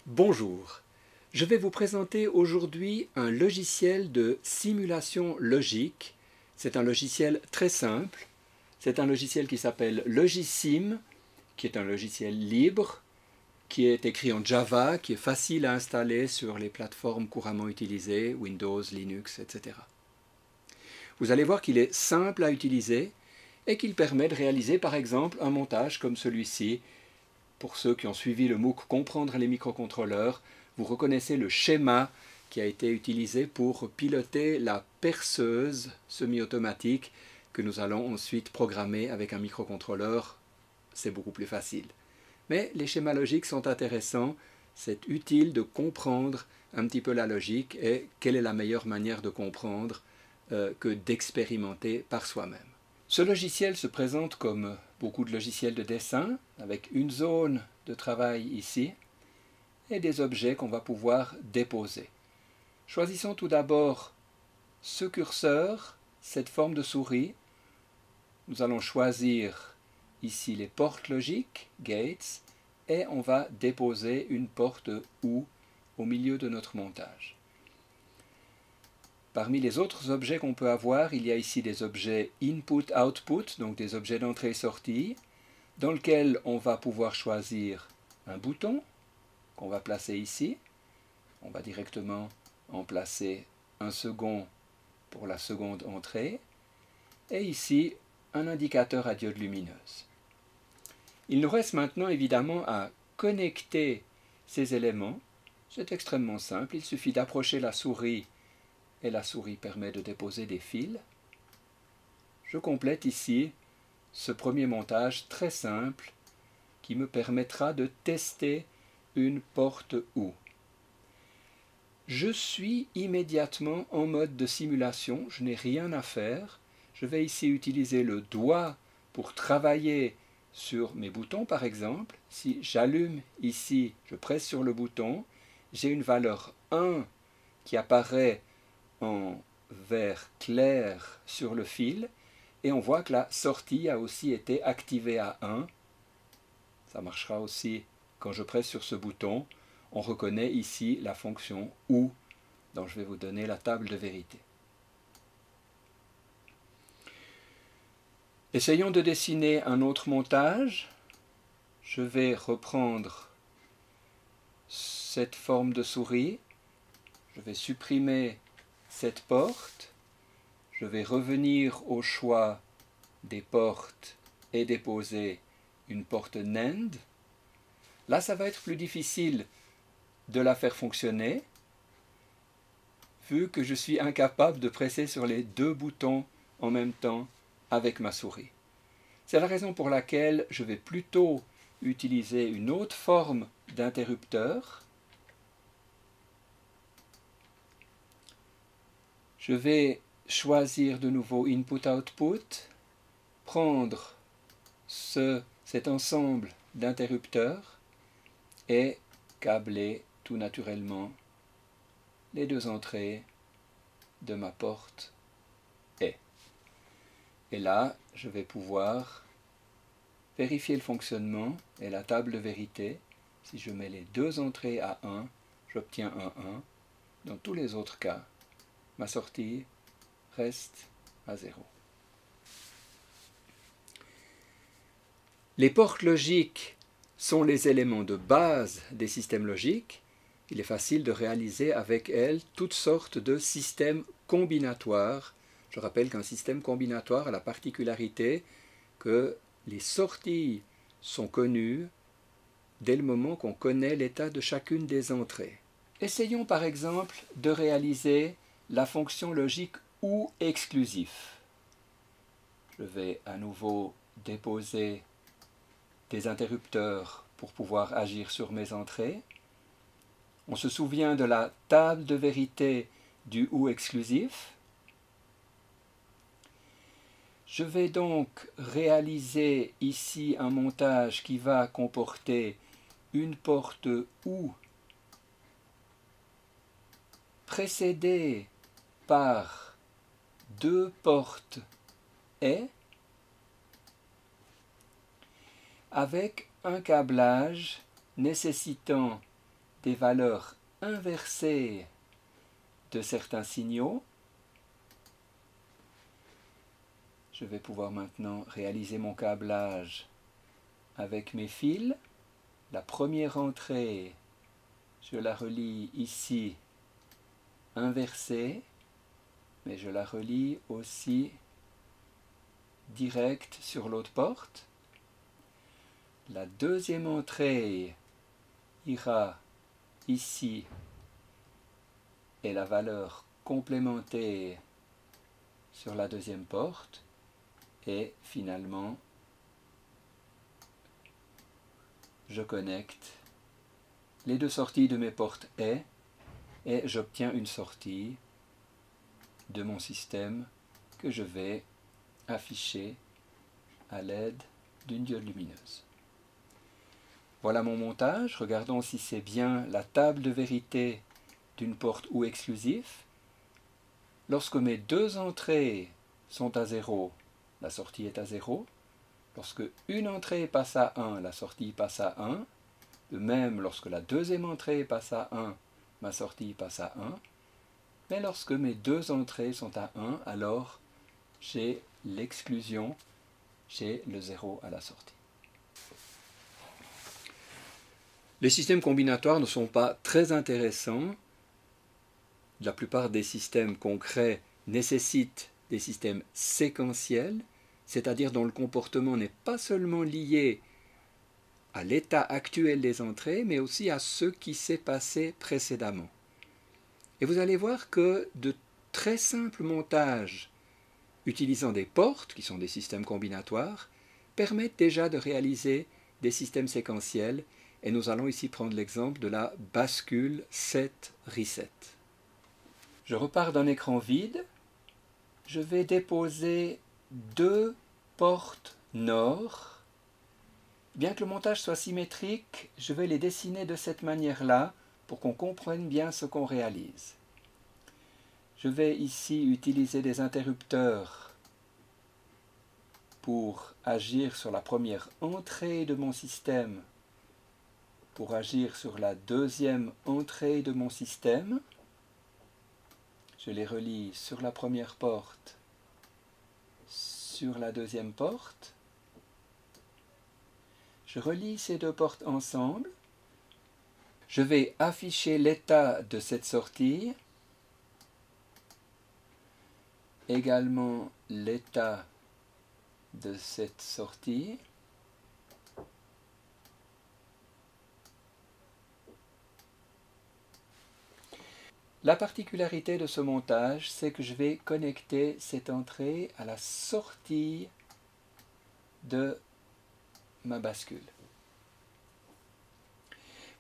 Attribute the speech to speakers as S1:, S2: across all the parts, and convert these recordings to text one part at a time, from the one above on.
S1: Bonjour, je vais vous présenter aujourd'hui un logiciel de simulation logique. C'est un logiciel très simple. C'est un logiciel qui s'appelle Logisim, qui est un logiciel libre, qui est écrit en Java, qui est facile à installer sur les plateformes couramment utilisées, Windows, Linux, etc. Vous allez voir qu'il est simple à utiliser et qu'il permet de réaliser par exemple un montage comme celui-ci. Pour ceux qui ont suivi le MOOC Comprendre les microcontrôleurs, vous reconnaissez le schéma qui a été utilisé pour piloter la perceuse semi-automatique que nous allons ensuite programmer avec un microcontrôleur. C'est beaucoup plus facile. Mais les schémas logiques sont intéressants. C'est utile de comprendre un petit peu la logique et quelle est la meilleure manière de comprendre que d'expérimenter par soi-même. Ce logiciel se présente comme beaucoup de logiciels de dessin, avec une zone de travail ici et des objets qu'on va pouvoir déposer. Choisissons tout d'abord ce curseur, cette forme de souris. Nous allons choisir ici les portes logiques, gates, et on va déposer une porte OU au milieu de notre montage. Parmi les autres objets qu'on peut avoir, il y a ici des objets input-output, donc des objets d'entrée et sortie, dans lesquels on va pouvoir choisir un bouton qu'on va placer ici. On va directement en placer un second pour la seconde entrée. Et ici, un indicateur à diode lumineuse. Il nous reste maintenant évidemment à connecter ces éléments. C'est extrêmement simple, il suffit d'approcher la souris et la souris permet de déposer des fils. Je complète ici ce premier montage très simple qui me permettra de tester une porte OU. Je suis immédiatement en mode de simulation, je n'ai rien à faire. Je vais ici utiliser le doigt pour travailler sur mes boutons par exemple. Si j'allume ici, je presse sur le bouton, j'ai une valeur 1 qui apparaît en vert clair sur le fil et on voit que la sortie a aussi été activée à 1. Ça marchera aussi quand je presse sur ce bouton. On reconnaît ici la fonction OU dont je vais vous donner la table de vérité. Essayons de dessiner un autre montage. Je vais reprendre cette forme de souris. Je vais supprimer cette porte. Je vais revenir au choix des portes et déposer une porte NAND. Là, ça va être plus difficile de la faire fonctionner, vu que je suis incapable de presser sur les deux boutons en même temps avec ma souris. C'est la raison pour laquelle je vais plutôt utiliser une autre forme d'interrupteur. Je vais choisir de nouveau Input-Output, prendre cet ensemble d'interrupteurs et câbler tout naturellement les deux entrées de ma porte E. Et là, je vais pouvoir vérifier le fonctionnement et la table de vérité. Si je mets les deux entrées à 1, j'obtiens un 1. Dans tous les autres cas, ma sortie reste à 0. Les portes logiques sont les éléments de base des systèmes logiques. Il est facile de réaliser avec elles toutes sortes de systèmes combinatoires. Je rappelle qu'un système combinatoire a la particularité que les sorties sont connues dès le moment qu'on connaît l'état de chacune des entrées. Essayons par exemple de réaliser la fonction logique OU exclusif. Je vais à nouveau déposer des interrupteurs pour pouvoir agir sur mes entrées. On se souvient de la table de vérité du OU exclusif. Je vais donc réaliser ici un montage qui va comporter une porte OU précédée par deux portes E avec un câblage nécessitant des valeurs inversées de certains signaux. Je vais pouvoir maintenant réaliser mon câblage avec mes fils. La première entrée, je la relie ici inversée, mais je la relie aussi direct sur l'autre porte. La deuxième entrée ira ici et la valeur complémentaire sur la deuxième porte. Et finalement, je connecte les deux sorties de mes portes et j'obtiens une sortie de mon système que je vais afficher à l'aide d'une diode lumineuse. Voilà mon montage. Regardons si c'est bien la table de vérité d'une porte ou exclusif. Lorsque mes deux entrées sont à 0, la sortie est à 0. Lorsque une entrée passe à 1, la sortie passe à 1. De même, lorsque la deuxième entrée passe à 1, ma sortie passe à 1. Mais lorsque mes deux entrées sont à 1, alors j'ai l'exclusion, j'ai le 0 à la sortie. Les systèmes combinatoires ne sont pas très intéressants. La plupart des systèmes concrets nécessitent des systèmes séquentiels, c'est-à-dire dont le comportement n'est pas seulement lié à l'état actuel des entrées, mais aussi à ce qui s'est passé précédemment. Et vous allez voir que de très simples montages utilisant des portes, qui sont des systèmes combinatoires, permettent déjà de réaliser des systèmes séquentiels, et nous allons ici prendre l'exemple de la bascule set-reset. Je repars d'un écran vide, je vais déposer deux portes nord. Bien que le montage soit symétrique, je vais les dessiner de cette manière-là pour qu'on comprenne bien ce qu'on réalise. Je vais ici utiliser des interrupteurs pour agir sur la première entrée de mon système, pour agir sur la deuxième entrée de mon système. Je les relie sur la première porte, sur la deuxième porte. Je relie ces deux portes ensemble. Je vais afficher l'état de cette sortie, également l'état de cette sortie. La particularité de ce montage, c'est que je vais connecter cette entrée à la sortie de ma bascule.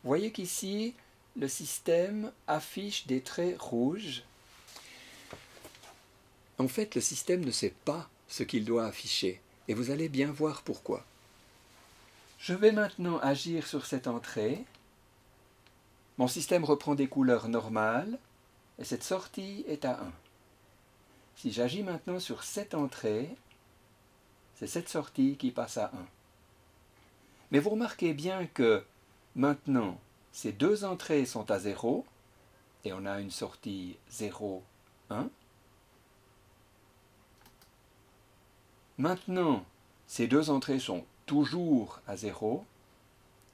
S1: Vous voyez qu'ici, le système affiche des traits rouges. En fait, le système ne sait pas ce qu'il doit afficher, et vous allez bien voir pourquoi. Je vais maintenant agir sur cette entrée. Mon système reprend des couleurs normales, et cette sortie est à 1. Si j'agis maintenant sur cette entrée, c'est cette sortie qui passe à 1. Mais vous remarquez bien que maintenant, ces deux entrées sont à 0, et on a une sortie 0, 1. Maintenant, ces deux entrées sont toujours à 0,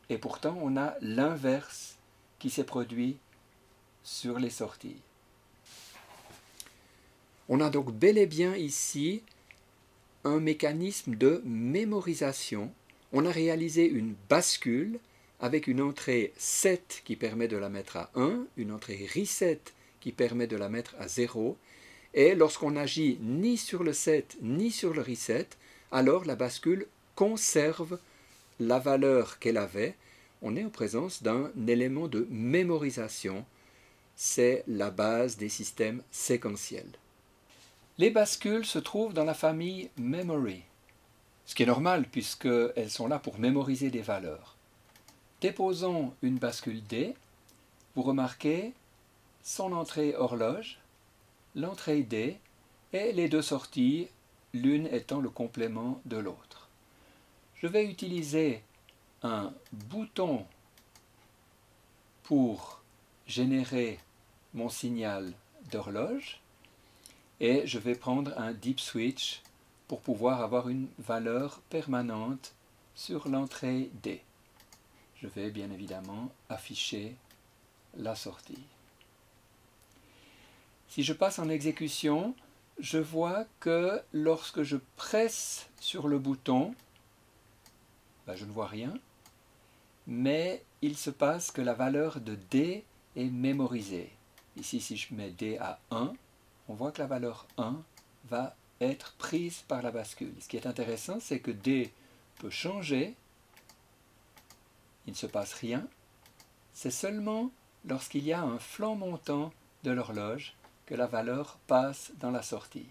S1: et pourtant on a l'inverse qui s'est produit sur les sorties. On a donc bel et bien ici un mécanisme de mémorisation. On a réalisé une bascule avec une entrée set qui permet de la mettre à 1, une entrée reset qui permet de la mettre à 0, et lorsqu'on agit ni sur le set ni sur le reset, alors la bascule conserve la valeur qu'elle avait. On est en présence d'un élément de mémorisation. C'est la base des systèmes séquentiels. Les bascules se trouvent dans la famille memory, ce qui est normal puisqu'elles sont là pour mémoriser des valeurs. Déposons une bascule D. Vous remarquez son entrée horloge, l'entrée D et les deux sorties, l'une étant le complément de l'autre. Je vais utiliser un bouton pour générer mon signal d'horloge et je vais prendre un deep switch pour pouvoir avoir une valeur permanente sur l'entrée D. Je vais bien évidemment afficher la sortie. Si je passe en exécution, je vois que lorsque je presse sur le bouton, je ne vois rien, mais il se passe que la valeur de D est mémorisée. Ici, si je mets D à 1, on voit que la valeur 1 va être prise par la bascule. Ce qui est intéressant, c'est que D peut changer, il ne se passe rien, c'est seulement lorsqu'il y a un flanc montant de l'horloge que la valeur passe dans la sortie.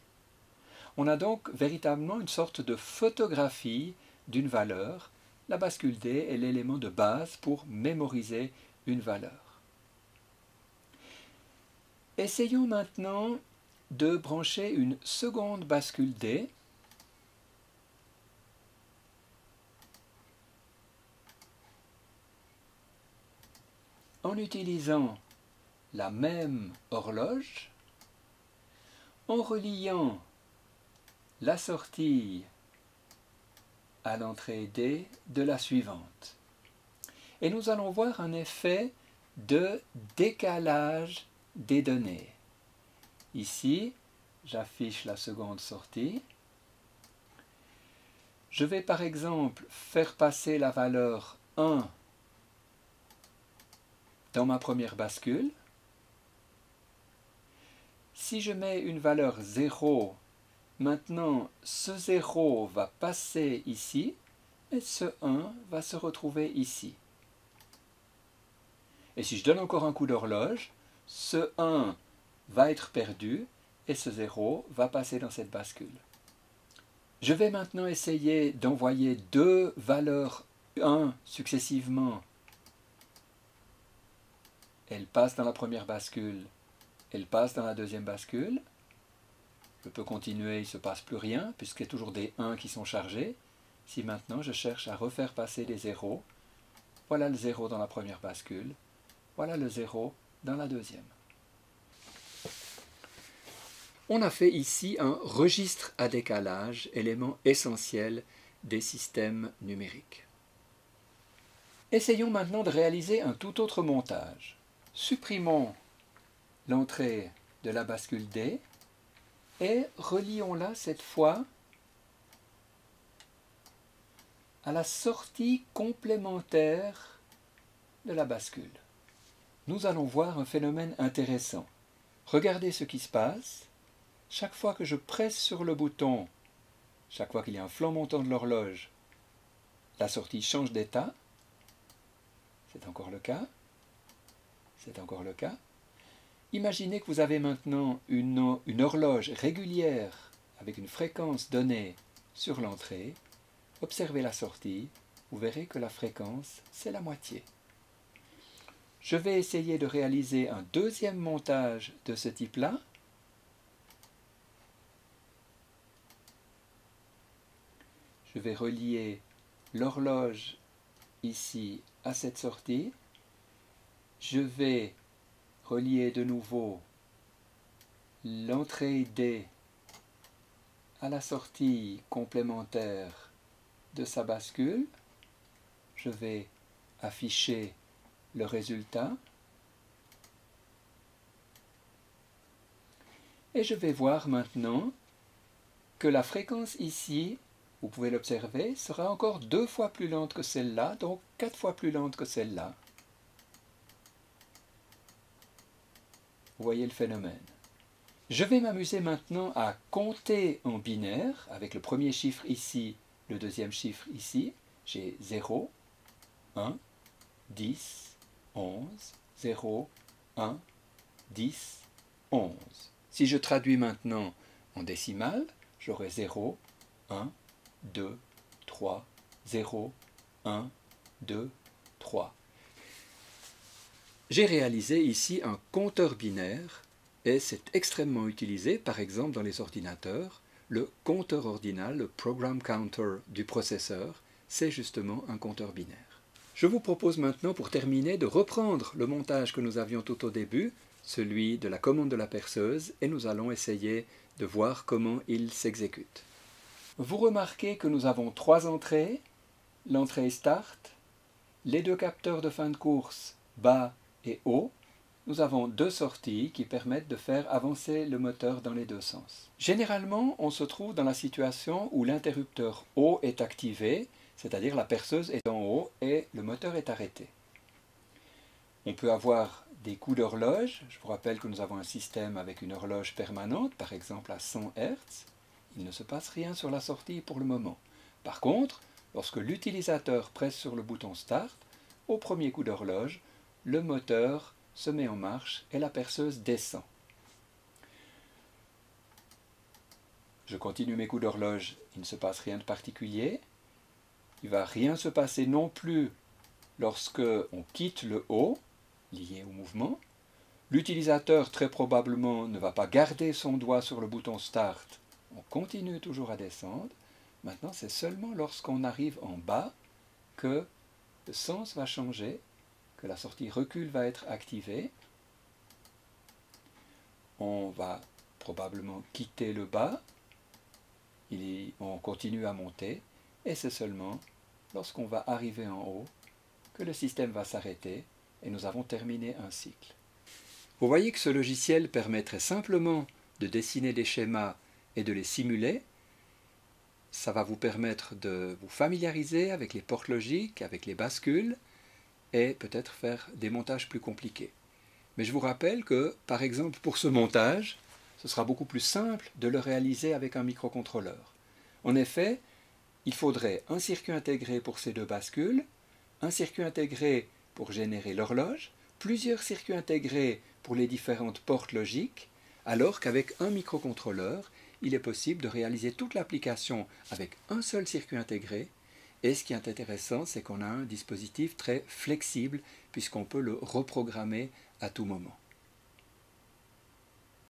S1: On a donc véritablement une sorte de photographie d'une valeur. La bascule D est l'élément de base pour mémoriser une valeur. Essayons maintenant de brancher une seconde bascule D. En utilisant la même horloge, en reliant la sortie à l'entrée D de la suivante. Et nous allons voir un effet de décalage des données. Ici, j'affiche la seconde sortie. Je vais par exemple faire passer la valeur 1 dans ma première bascule. Si je mets une valeur 0, maintenant ce 0 va passer ici et ce 1 va se retrouver ici. Et si je donne encore un coup d'horloge, ce 1 va être perdu et ce 0 va passer dans cette bascule. Je vais maintenant essayer d'envoyer deux valeurs 1 successivement. Elle passe dans la première bascule, elle passe dans la deuxième bascule. Je peux continuer, il ne se passe plus rien, puisqu'il y a toujours des 1 qui sont chargés. Si maintenant je cherche à refaire passer des 0, voilà le 0 dans la première bascule, voilà le 0 dans la deuxième. On a fait ici un registre à décalage, élément essentiel des systèmes numériques. Essayons maintenant de réaliser un tout autre montage. Supprimons l'entrée de la bascule D et relions-la cette fois à la sortie complémentaire de la bascule. Nous allons voir un phénomène intéressant. Regardez ce qui se passe. Chaque fois que je presse sur le bouton, chaque fois qu'il y a un flanc montant de l'horloge, la sortie change d'état. C'est encore le cas. C'est encore le cas. Imaginez que vous avez maintenant une horloge régulière avec une fréquence donnée sur l'entrée. Observez la sortie. Vous verrez que la fréquence, c'est la moitié. Je vais essayer de réaliser un deuxième montage de ce type-là. Je vais relier l'horloge ici à cette sortie. Je vais relier de nouveau l'entrée D à la sortie complémentaire de sa bascule. Je vais afficher le résultat. Et je vais voir maintenant que la fréquence ici, vous pouvez l'observer, sera encore 2 fois plus lente que celle-là, donc 4 fois plus lente que celle-là. Vous voyez le phénomène. Je vais m'amuser maintenant à compter en binaire, avec le premier chiffre ici, le deuxième chiffre ici. J'ai 0, 1, 10, 11, 0, 1, 10, 11. Si je traduis maintenant en décimale, j'aurai 0, 1, 2, 3, 0, 1, 2, 3. J'ai réalisé ici un compteur binaire et c'est extrêmement utilisé, par exemple dans les ordinateurs. Le compteur ordinal, le program counter du processeur, c'est justement un compteur binaire. Je vous propose maintenant, pour terminer, de reprendre le montage que nous avions tout au début, celui de la commande de la perceuse, et nous allons essayer de voir comment il s'exécute. Vous remarquez que nous avons 3 entrées, l'entrée Start, les 2 capteurs de fin de course bas et haut. Nous avons 2 sorties qui permettent de faire avancer le moteur dans les 2 sens. Généralement, on se trouve dans la situation où l'interrupteur haut est activé, c'est-à-dire la perceuse est en haut et le moteur est arrêté. On peut avoir des coups d'horloge. Je vous rappelle que nous avons un système avec une horloge permanente, par exemple à 100 Hz. Il ne se passe rien sur la sortie pour le moment. Par contre, lorsque l'utilisateur presse sur le bouton Start, au premier coup d'horloge, le moteur se met en marche et la perceuse descend. Je continue mes coups d'horloge, il ne se passe rien de particulier. Il ne va rien se passer non plus lorsque on quitte le haut, lié au mouvement. L'utilisateur très probablement ne va pas garder son doigt sur le bouton Start. On continue toujours à descendre. Maintenant, c'est seulement lorsqu'on arrive en bas que le sens va changer, que la sortie recul va être activée. On va probablement quitter le bas. On continue à monter. Et c'est seulement lorsqu'on va arriver en haut que le système va s'arrêter et nous avons terminé un cycle. Vous voyez que ce logiciel permet très simplement de dessiner des schémas et de les simuler. Ça va vous permettre de vous familiariser avec les portes logiques, avec les bascules et peut-être faire des montages plus compliqués. Mais je vous rappelle que, par exemple, pour ce montage, ce sera beaucoup plus simple de le réaliser avec un microcontrôleur. En effet, il faudrait un circuit intégré pour ces 2 bascules, un circuit intégré pour générer l'horloge, plusieurs circuits intégrés pour les différentes portes logiques, alors qu'avec un microcontrôleur, il est possible de réaliser toute l'application avec un seul circuit intégré. Et ce qui est intéressant, c'est qu'on a un dispositif très flexible puisqu'on peut le reprogrammer à tout moment.